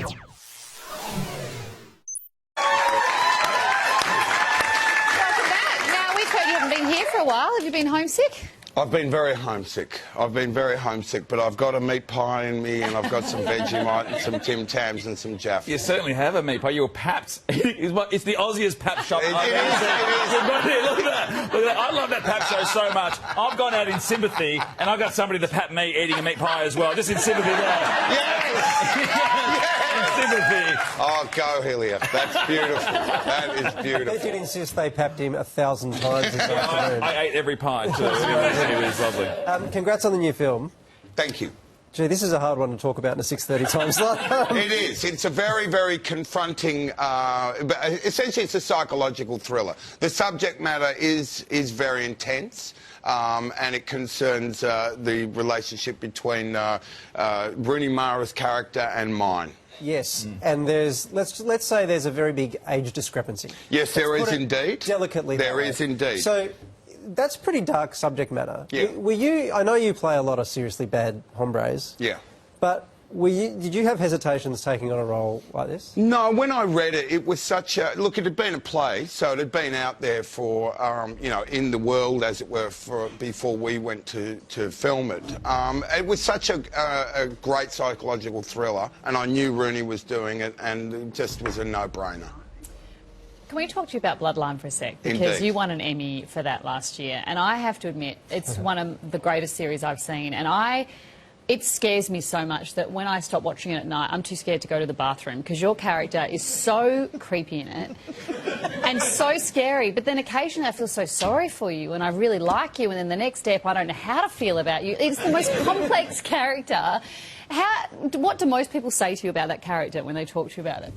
Now, we've heard you haven't been here for a while. Have you been homesick? I've been very homesick. But I've got a meat pie in me, and I've got some Vegemite and some Tim Tams and some Jaffa. You certainly have a meat pie. You're Paps. It's the Aussiest Pap shop I've ever It seen. Look at that. Look at that. I love that Pap show so much. I've gone out in sympathy, and I've got somebody to pat me eating a meat pie as well, just in sympathy there. Yes! Sympathy. Oh, go, Helia. That's beautiful. That is beautiful. They did insist they papped him 1,000 times this afternoon. I ate every pie, too. It was lovely. Congrats on the new film. Thank you. Gee, this is a hard one to talk about in a 6:30 time slot. It is. It's a very, very confronting... essentially, it's a psychological thriller. The subject matter is very intense. And it concerns the relationship between Rooney Mara's character and mine. Yes, and there's let's say there's a very big age discrepancy. Yes, there is indeed. Delicately, there is indeed. So that's pretty dark subject matter. Yeah. Were you? I know you play a lot of seriously bad hombres. Yeah. But did you have hesitations taking on a role like this? No, when I read it, it was such a... Look, it had been a play, so it had been out there for, you know, in the world, as it were, before we went to film it. It was such a great psychological thriller, and I knew Rooney was doing it, and it just was a no-brainer. Can we talk to you about Bloodline for a sec? Because Indeed. you won an Emmy for that last year, and I have to admit, it's one of the greatest series I've seen, and it scares me so much that when I stop watching it at night, I'm too scared to go to the bathroom because your character is so creepy in it and so scary. But then occasionally I feel so sorry for you and I really like you, and then the next step I don't know how to feel about you. It's the most complex character. What do most people say to you about that character when they talk to you about it?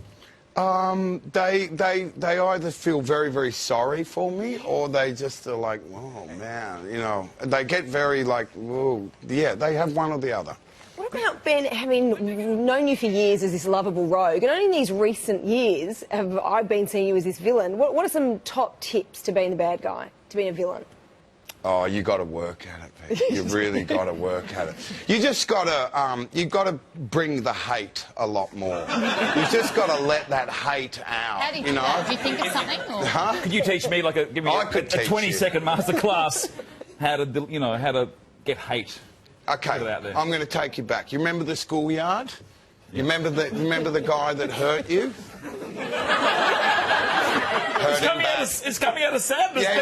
They either feel very, very sorry for me, or they just are like, oh, man, you know. They get very, like, whoa. Yeah, they have one or the other. What about Ben, having known you for years as this lovable rogue, and only in these recent years have I been seeing you as this villain? What are some top tips to being the bad guy, to being a villain? Oh, you got to work at it, Pete. You really got to work at it. You just got to, you got to bring the hate a lot more. You just got to let that hate out. How do you know? do that? Do you think of something? Or? Huh? Could you teach me, give me a 20-second master class how to, you know, how to get hate? Okay, I'm going to take you back. You remember the schoolyard? You remember the guy that hurt you? It's coming out of sadness. Yeah,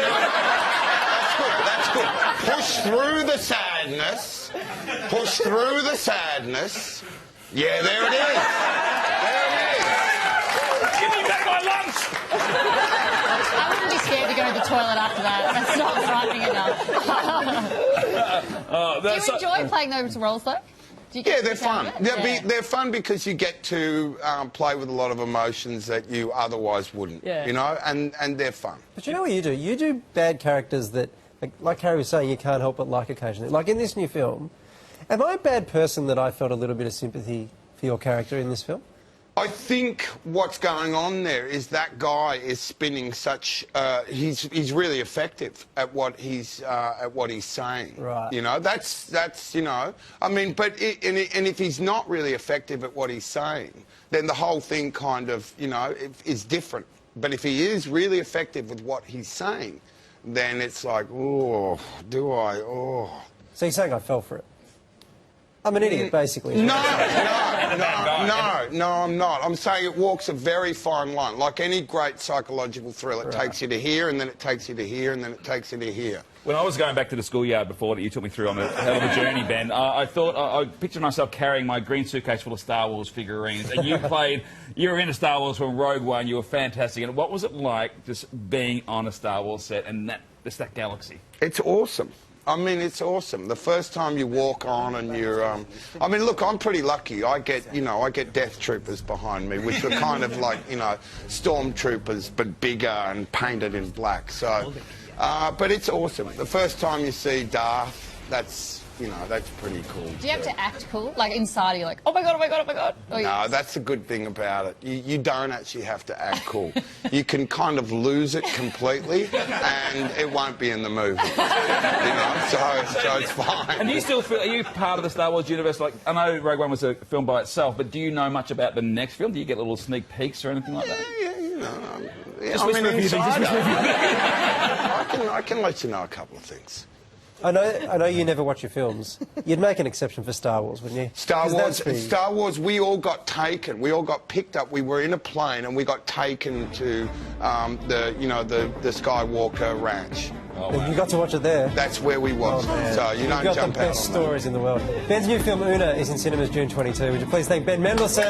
That's good. Push through the sadness. Push through the sadness. Yeah, there it is. There it is. Give me back my lunch. I wouldn't be scared to go to the toilet after that. That's not frightening enough. Do you enjoy playing those roles, though? Yeah, they're fun. They're fun because you get to play with a lot of emotions that you otherwise wouldn't, you know, and they're fun. But you know what you do? You do bad characters that, like Harry was saying, you can't help but like occasionally. Like in this new film, am I a bad person that I felt a little bit of sympathy for your character in this film? I think what's going on there is that guy is spinning such. He's really effective at what he's saying. Right. You know, that's you know. I mean, but and if he's not really effective at what he's saying, then the whole thing kind of, you know, is different. But if he is really effective with what he's saying, then it's like, oh, do I? Oh. So you're saying I fell for it? I'm an idiot, basically. No, I'm not. I'm saying it walks a very fine line. Like any great psychological thriller, it takes you to here, and then it takes you to here, and then it takes you to here. When I was going back to the schoolyard before that you took me through on a hell of a journey, Ben, I thought, I pictured myself carrying my green suitcase full of Star Wars figurines, and you were into Star Wars from Rogue One, you were fantastic. And what was it like just being on a Star Wars set and that galaxy? It's awesome. I mean, it's awesome. The first time you walk on and you're... I mean, look, I'm pretty lucky. I get death troopers behind me, which are kind of like, you know, stormtroopers, but bigger and painted in black. So, but it's awesome. The first time you see Darth, that's you know, that's pretty cool. Do you have to act cool? Like inside, you're like, oh my god, oh my god, oh my god. Or No, that's the good thing about it. You don't actually have to act cool. You can kind of lose it completely, and it won't be in the movie. You know, so it's fine. And do you still feel, are you part of the Star Wars universe? Like, I know Rogue One was a film by itself, but do you know much about the next film? Do you get little sneak peeks or anything like that? Yeah, you know. Just whisper a few things, just whisper a few things. I can let you know a couple of things. I know you never watch your films. You'd make an exception for Star Wars, wouldn't you? Star Wars, we all got taken. We all got picked up. We were in a plane and we got taken to the Skywalker Ranch. Oh, wow. You got to watch it there. That's where we was. Oh, so you don't got jump the out best on that. stories in the world. Ben's new film Una is in cinemas June 22. Would you please thank Ben Mendelsohn?